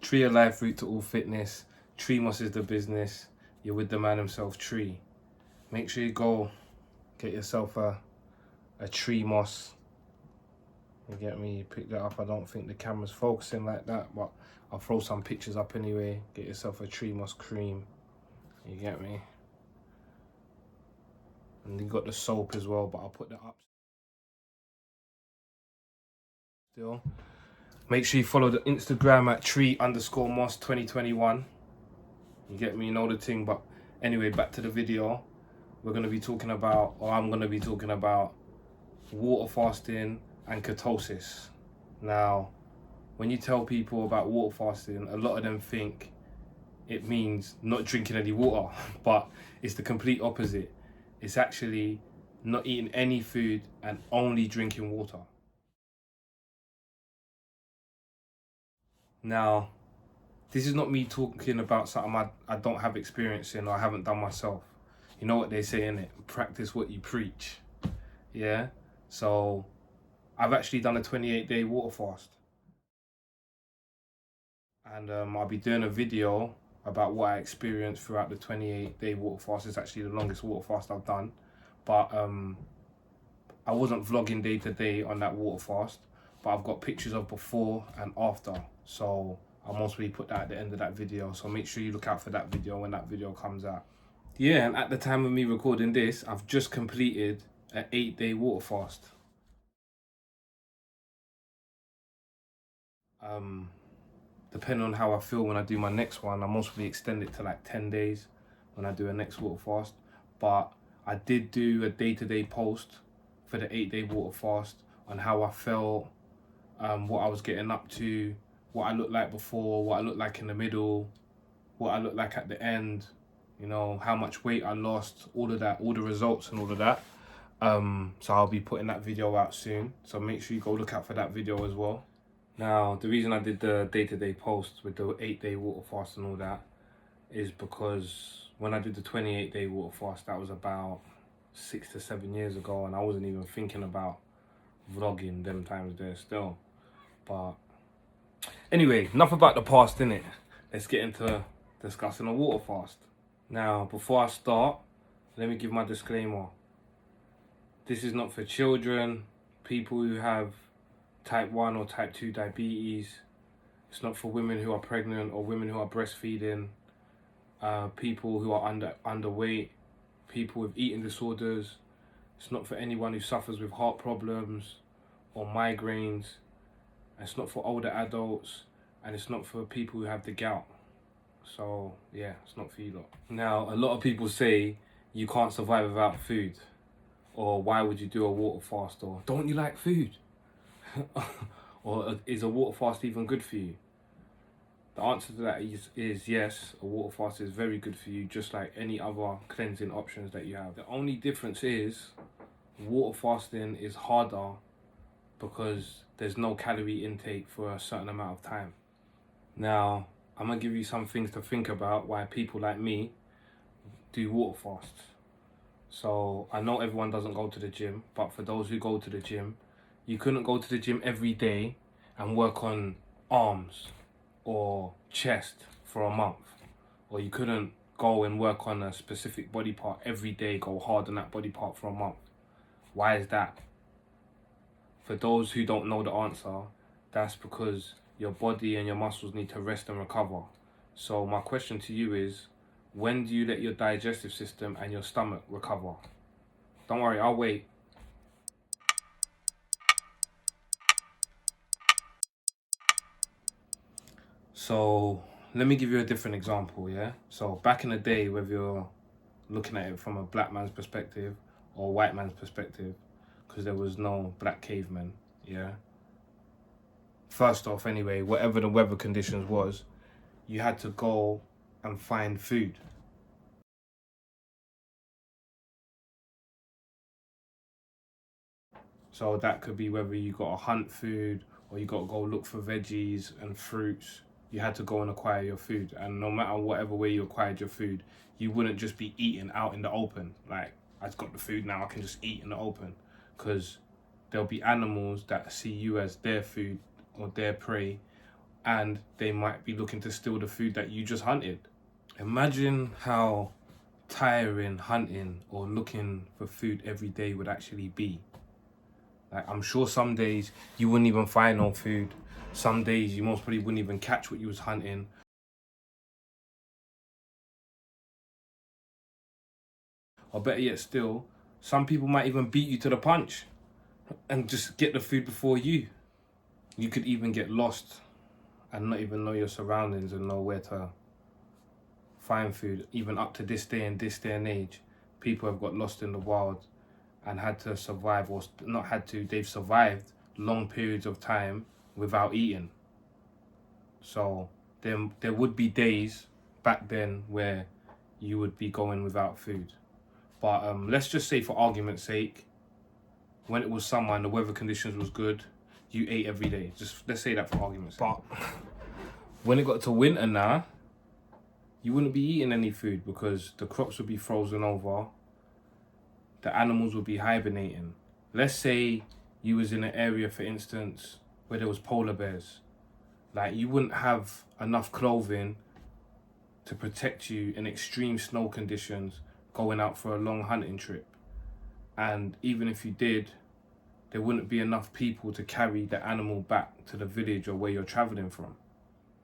Tree of life, route to all fitness. Tree moss is the business. You're with the man himself, Tree. Make sure you go get yourself a tree moss. You get me? Pick that up. I don't think the camera's focusing like that, but I'll throw some pictures up anyway. Get yourself a tree moss cream. You get me? And you got the soap as well, but I'll put that up still. Make sure you follow the Instagram at tree_moss2021. You get me? You know the thing. But anyway, back to the video. We're going to be talking about, or I'm going to be talking about, water fasting and ketosis. Now, when you tell people about water fasting, a lot of them think it means not drinking any water, but it's the complete opposite. It's actually not eating any food and only drinking water. Now, this is not me talking about something I don't have experience in or I haven't done myself. You know what they say, innit? Practice what you preach. Yeah? So, I've actually done a 28-day water fast. And I'll be doing a video about what I experienced throughout the 28-day water fast. It's actually the longest water fast I've done. But I wasn't vlogging day to day on that water fast, but I've got pictures of before and after. So I'll mostly put that at the end of that video. So make sure you look out for that video when that video comes out. Yeah, and at the time of me recording this, I've just completed an 8-day water fast. Depending on how I feel when I do my next one, I'll mostly extend it to like 10 days when I do a next water fast. But I did do a day-to-day post for the 8-day water fast on how I felt, what I was getting up to, what I looked like before, what I looked like in the middle, what I looked like at the end, you know, how much weight I lost, all of that, all the results and all of that. So I'll be putting that video out soon. So make sure you go look out for that video as well. Now, the reason I did the day-to-day post with the 8-day water fast and all that is because when I did the 28-day water fast, that was about 6 to 7 years ago, and I wasn't even thinking about vlogging them times there still. But anyway, enough about the past, innit? Let's get into discussing a water fast. Now, before I start, let me give my disclaimer. This is not for children, people who have type 1 or type 2 diabetes. It's not for women who are pregnant or women who are breastfeeding, people who are underweight, people with eating disorders. It's not for anyone who suffers with heart problems or migraines. It's not for older adults, and it's not for people who have the gout. So yeah, it's not for you lot. Now, a lot of people say you can't survive without food, or why would you do a water fast, or don't you like food? Or is a water fast even good for you? The answer to that is yes, a water fast is very good for you, just like any other cleansing options that you have. The only difference is water fasting is harder because there's no calorie intake for a certain amount of time. Now, I'm going to give you some things to think about why people like me do water fasts. So I know everyone doesn't go to the gym, but for those who go to the gym, you couldn't go to the gym every day and work on arms or chest for a month. Or you couldn't go and work on a specific body part every day, go hard on that body part for a month. Why is that? For those who don't know the answer, that's because your body and your muscles need to rest and recover. So my question to you is, when do you let your digestive system and your stomach recover? Don't worry, I'll wait. So let me give you a different example, yeah? So back in the day, whether you're looking at it from a black man's perspective or a white man's perspective, because there was no black cavemen, yeah? First off, anyway, whatever the weather conditions was, you had to go and find food. So that could be whether you got to hunt food or you got to go look for veggies and fruits. You had to go and acquire your food. And no matter whatever way you acquired your food, you wouldn't just be eating out in the open. Like, I've got the food now, I can just eat in the open. Because there'll be animals that see you as their food or their prey, and they might be looking to steal the food that you just hunted. Imagine how tiring hunting or looking for food every day would actually be. Like, I'm sure some days you wouldn't even find no food. Some days you most probably wouldn't even catch what you was hunting. Or better yet still, some people might even beat you to the punch and just get the food before you. You could even get lost and not even know your surroundings and know where to find food. Even up to this day, in this day and age, people have got lost in the wild and had to survive, or not had to, they've survived long periods of time without eating. So there would be days back then where you would be going without food. But let's just say, for argument's sake, when it was summer and the weather conditions was good, you ate every day. Just let's say that for argument's sake. But when it got to winter now, you wouldn't be eating any food because the crops would be frozen over. The animals would be hibernating. Let's say you was in an area, for instance, where there was polar bears. Like, you wouldn't have enough clothing to protect you in extreme snow conditions going out for a long hunting trip. And even if you did, there wouldn't be enough people to carry the animal back to the village or where you're traveling from.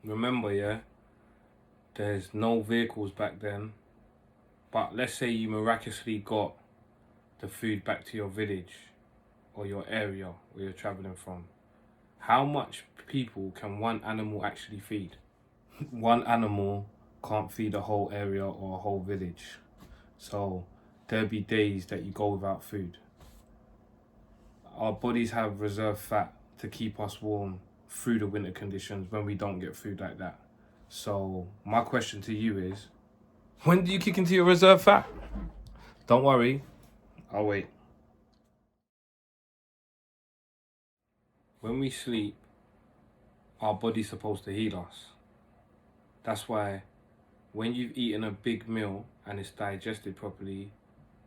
Remember, yeah, there's no vehicles back then. But let's say you miraculously got the food back to your village or your area where you're traveling from. How much people can one animal actually feed? One animal can't feed a whole area or a whole village. So there'll be days that you go without food. Our bodies have reserve fat to keep us warm through the winter conditions when we don't get food like that. So my question to you is, when do you kick into your reserve fat? Don't worry, I'll wait. When we sleep, our body's supposed to heal us. That's why when you've eaten a big meal and it's digested properly,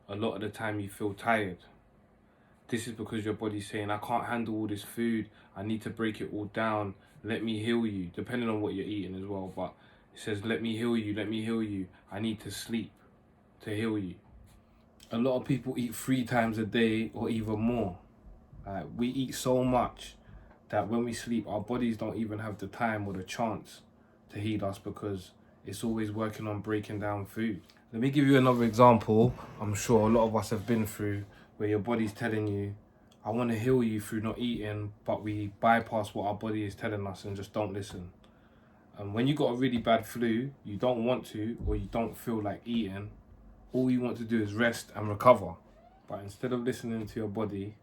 a lot of the time you feel tired. This is because your body's saying, I can't handle all this food, I need to break it all down, let me heal you, depending on what you're eating as well. But it says, let me heal you, I need to sleep to heal you. A lot of people eat 3 times a day or even more. We eat so much that when we sleep, our bodies don't even have the time or the chance to heal us because it's always working on breaking down food. Let me give you another example I'm sure a lot of us have been through, where your body's telling you, I want to heal you through not eating, but we bypass what our body is telling us and just don't listen. And when you got a really bad flu, you don't want to, or you don't feel like eating, all you want to do is rest and recover. But instead of listening to your body,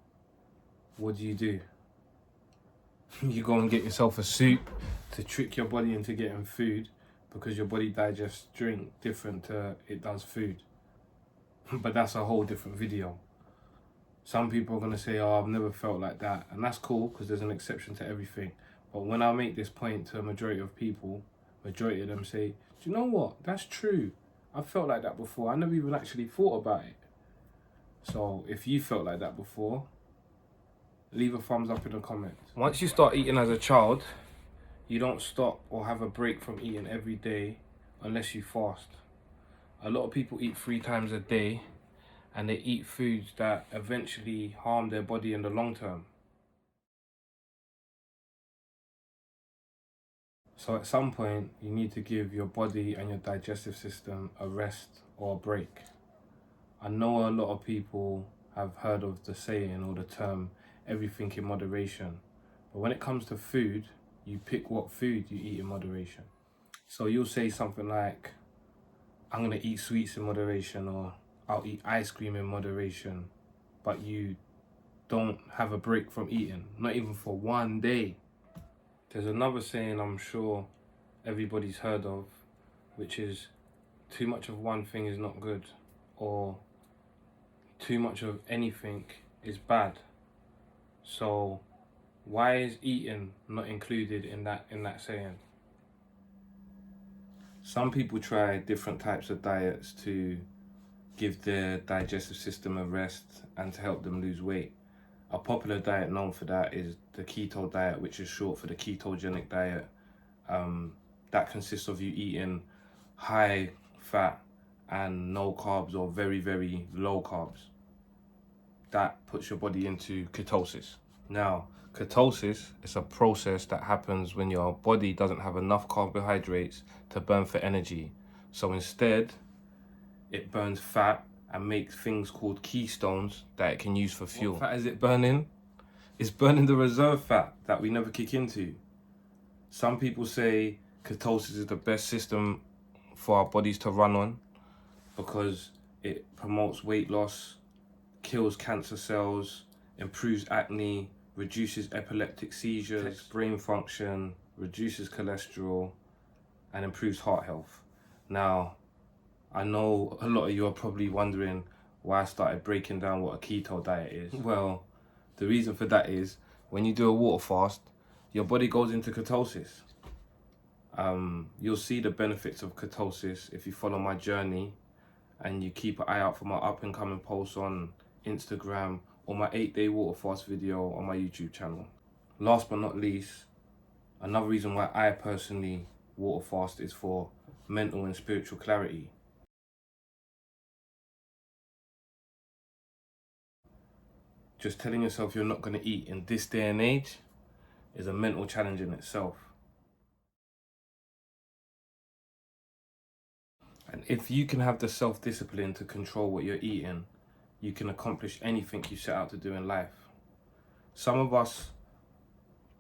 what do? You go and get yourself a soup to trick your body into getting food, because your body digests drink different to it does food. But that's a whole different video. Some people are going to say, oh, I've never felt like that. And that's cool, because there's an exception to everything. But when I make this point to a majority of people, majority of them say, do you know what? That's true. I've felt like that before. I never even actually thought about it. So if you felt like that before, leave a thumbs up in the comments. Once you start eating as a child, you don't stop or have a break from eating every day unless you fast. A lot of people eat 3 times a day, and they eat foods that eventually harm their body in the long term. So at some point, you need to give your body and your digestive system a rest or a break. I know a lot of people have heard of the saying or the term, everything in moderation. But when it comes to food, you pick what food you eat in moderation. So you'll say something like, I'm gonna eat sweets in moderation, or I'll eat ice cream in moderation, but you don't have a break from eating, not even for one day. There's another saying I'm sure everybody's heard of, which is, too much of one thing is not good, or too much of anything is bad. So why is eating not included in that saying? Some people try different types of diets to give their digestive system a rest and to help them lose weight. A popular diet known for that is the Keto Diet, which is short for the ketogenic diet. That consists of you eating high fat and no carbs, or very, very low carbs. That puts your body into ketosis. Now, ketosis is a process that happens when your body doesn't have enough carbohydrates to burn for energy. So instead, it burns fat and makes things called ketones that it can use for fuel. What fat is it burning? It's burning the reserve fat that we never kick into. Some people say ketosis is the best system for our bodies to run on because it promotes weight loss, kills cancer cells, improves acne, reduces epileptic seizures, brain function, reduces cholesterol, and improves heart health. Now, I know a lot of you are probably wondering why I started breaking down what a keto diet is. Well, the reason for that is when you do a water fast, your body goes into ketosis. You'll see the benefits of ketosis if you follow my journey and you keep an eye out for my up and coming posts on Instagram or my 8-day water fast video on my YouTube channel. Last but not least, another reason why I personally water fast is for mental and spiritual clarity. Just telling yourself you're not going to eat in this day and age is a mental challenge in itself. And if you can have the self-discipline to control what you're eating, you can accomplish anything you set out to do in life. Some of us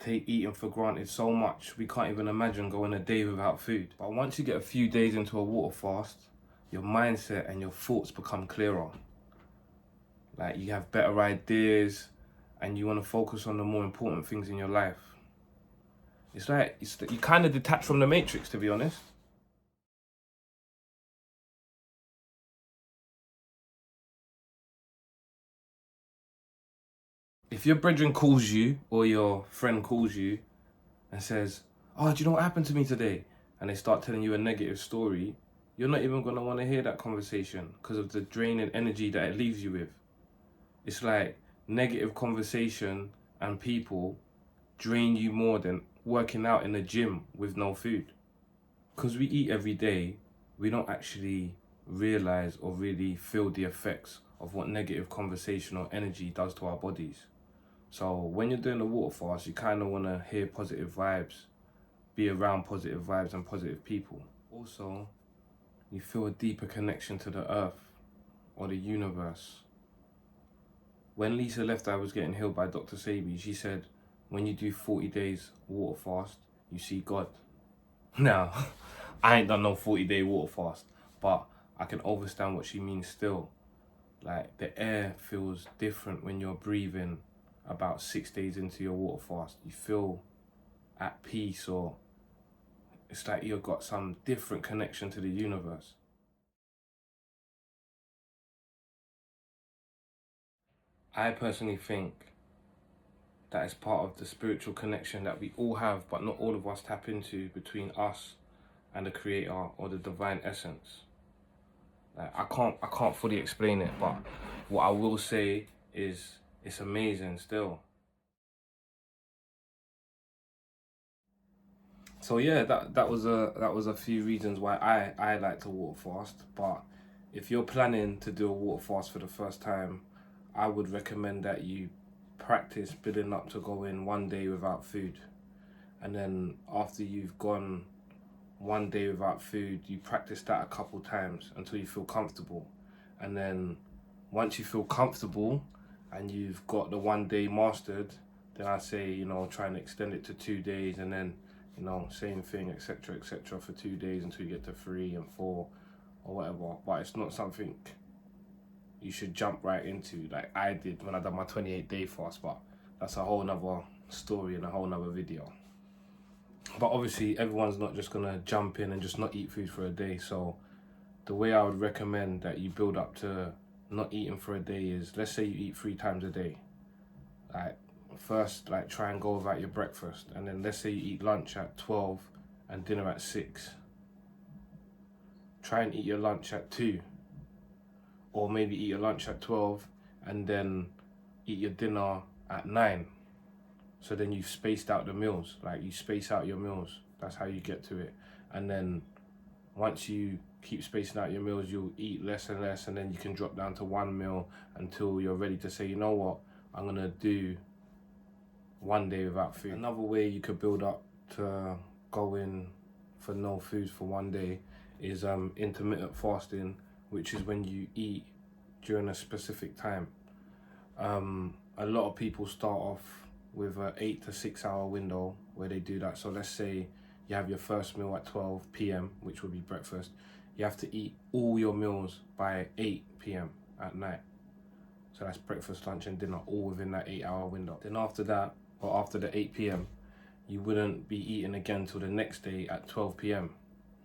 take eating for granted so much we can't even imagine going a day without food. But once you get a few days into a water fast, your mindset and your thoughts become clearer. Like, you have better ideas and you want to focus on the more important things in your life. It's like you kind of detach from the matrix, to be honest. If your brethren calls you or your friend calls you and says, "Oh, do you know what happened to me today?" and they start telling you a negative story, you're not even going to want to hear that conversation because of the draining energy that it leaves you with. It's like negative conversation and people drain you more than working out in the gym with no food. Because we eat every day, we don't actually realize or really feel the effects of what negative conversation or energy does to our bodies. So when you're doing the water fast, you kind of want to hear positive vibes, be around positive vibes and positive people. Also, you feel a deeper connection to the earth or the universe. When Lisa left, I was getting healed by Dr. Sabi. She said, when you do 40 days water fast, you see God. Now, I ain't done no 40-day water fast, but I can understand what she means still. Like, the air feels different when you're breathing about 6 days into your water fast. You feel at peace, or it's like you've got some different connection to the universe. I personally think that is part of the spiritual connection that we all have, but not all of us tap into, between us and the creator or the divine essence. Like, I can't fully explain it, but what I will say is it's amazing still. So yeah, that was a few reasons why I like to water fast. But if you're planning to do a water fast for the first time, I would recommend that you practice building up to going 1 day without food. And then after you've gone 1 day without food, you practice that a couple times until you feel comfortable. And then once you feel comfortable and you've got the 1 day mastered, then I say, try and extend it to 2 days, and then, same thing, etc., for 2 days until you get to 3 and 4 or whatever. But it's not something you should jump right into like I did when I done my 28-day fast, but that's a whole nother story and a whole nother video. But obviously everyone's not just gonna jump in and just not eat food for a day. So the way I would recommend that you build up to not eating for a day is, let's say you eat 3 times a day. Like, first, like, try and go without your breakfast, and then let's say you eat lunch at 12 and dinner at 6. Try and eat your lunch at 2, or maybe eat your lunch at 12 and then eat your dinner at 9. So then you've spaced out the meals, like you space out your meals. That's how you get to it. And then once you keep spacing out your meals, you'll eat less and less, and then you can drop down to 1 meal until you're ready to say, you know what, I'm gonna do 1 day without food. Another way you could build up to going for no food for 1 day is intermittent fasting, which is when you eat during a specific time. A lot of people start off with an 8 to 6 hour window where they do that. So let's say you have your first meal at 12 p.m, which would be breakfast. You have to eat all your meals by 8 p.m. at night. So that's breakfast, lunch and dinner, all within that 8 hour window. Then after that, or after the 8 p.m, you wouldn't be eating again till the next day at 12 p.m.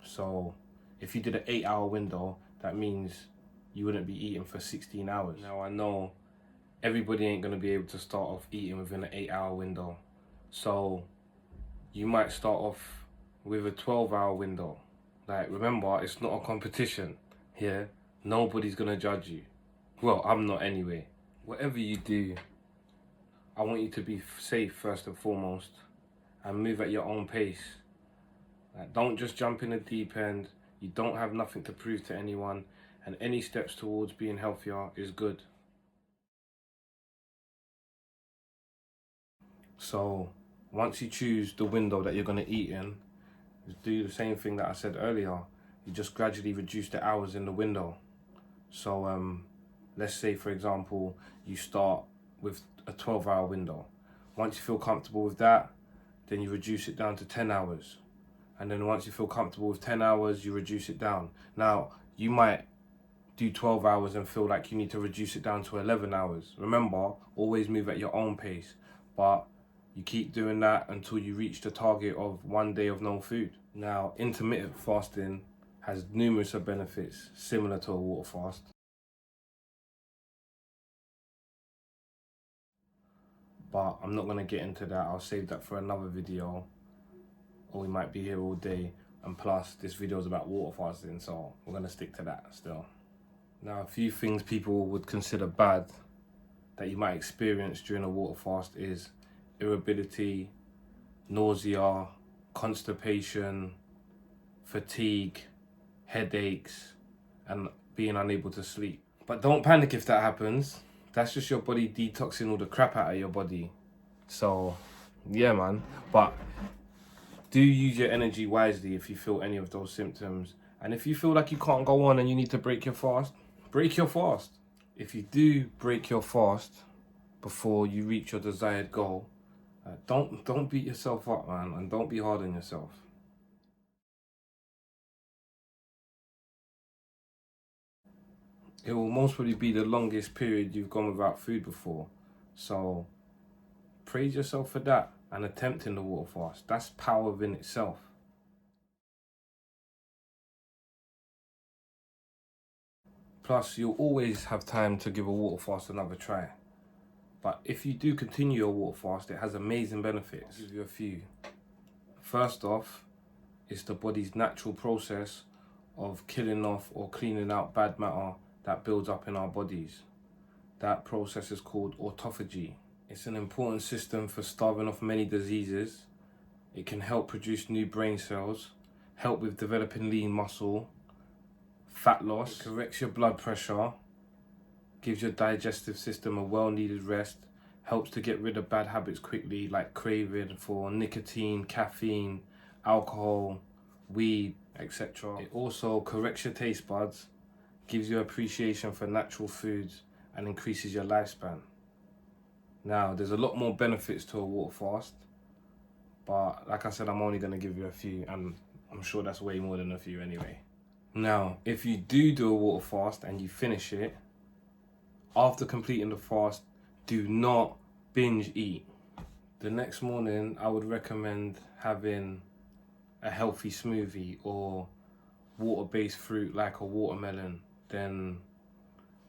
So if you did an 8 hour window, that means you wouldn't be eating for 16 hours. Now I know everybody ain't gonna be able to start off eating within an 8 hour window. So you might start off with a 12-hour window. Like, remember, it's not a competition here. Nobody's gonna judge you. Well, I'm not anyway. Whatever you do, I want you to be safe first and foremost and move at your own pace. Like, don't just jump in the deep end. You don't have nothing to prove to anyone, and any steps towards being healthier is good. So once you choose the window that you're gonna eat in, do the same thing that I said earlier. You just gradually reduce the hours in the window. So let's say, for example, you start with a 12-hour window. Once you feel comfortable with that, then you reduce it down to 10 hours. And then once you feel comfortable with 10 hours, you reduce it down. Now, you might do 12 hours and feel like you need to reduce it down to 11 hours. Remember, always move at your own pace. But you keep doing that until you reach the target of 1 day of no food. Now, intermittent fasting has numerous benefits similar to a water fast. But I'm not gonna get into that. I'll save that for another video, or we might be here all day. And plus, this video is about water fasting, so we're gonna stick to that still. Now, a few things people would consider bad that you might experience during a water fast is irritability, nausea, constipation, fatigue, headaches, and being unable to sleep. But don't panic if that happens. That's just your body detoxing all the crap out of your body. So, yeah, man. But do use your energy wisely if you feel any of those symptoms. And if you feel like you can't go on and you need to break your fast, break your fast. If you do break your fast before you reach your desired goal, don't beat yourself up, man, and don't be hard on yourself. It will most probably be the longest period you've gone without food before. So praise yourself for that and attempting the water fast. That's power within itself. Plus, you'll always have time to give a water fast another try. But if you do continue your water fast, it has amazing benefits. I'll give you a few. First off, it's the body's natural process of killing off or cleaning out bad matter that builds up in our bodies. That process is called autophagy. It's an important system for starving off many diseases. It can help produce new brain cells, help with developing lean muscle, fat loss, it corrects your blood pressure, gives your digestive system a well-needed rest, helps to get rid of bad habits quickly, like craving for nicotine, caffeine, alcohol, weed, etc. It also corrects your taste buds, gives you appreciation for natural foods, and increases your lifespan. Now, there's a lot more benefits to a water fast, but like I said, I'm only going to give you a few, and I'm sure that's way more than a few anyway. Now, if you do a water fast and you finish it, after completing the fast, do not binge eat. The next morning, I would recommend having a healthy smoothie or water-based fruit like a watermelon. Then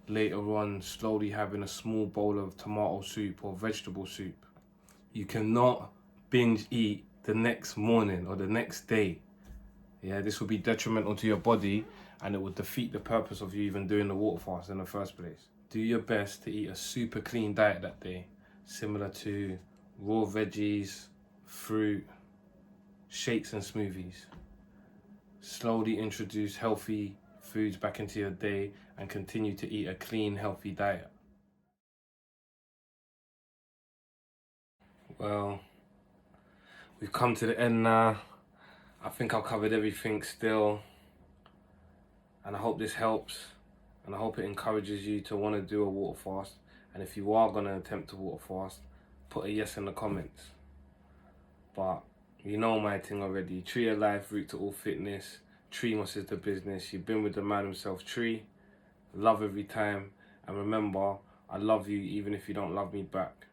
later on, slowly having a small bowl of tomato soup or vegetable soup. You cannot binge eat the next morning or the next day. Yeah, this will be detrimental to your body and it will defeat the purpose of you even doing the water fast in the first place. Do your best to eat a super clean diet that day, similar to raw veggies, fruit, shakes and smoothies. Slowly introduce healthy foods back into your day and continue to eat a clean, healthy diet. Well, we've come to the end now. I think I've covered everything still, and I hope this helps, and I hope it encourages you to want to do a water fast. And if you are going to attempt a water fast, put a yes in the comments. But you know my thing already. Tree of life, root to all fitness. Treemos is the business. You've been with the man himself, Tree. Love every time. And remember, I love you even if you don't love me back.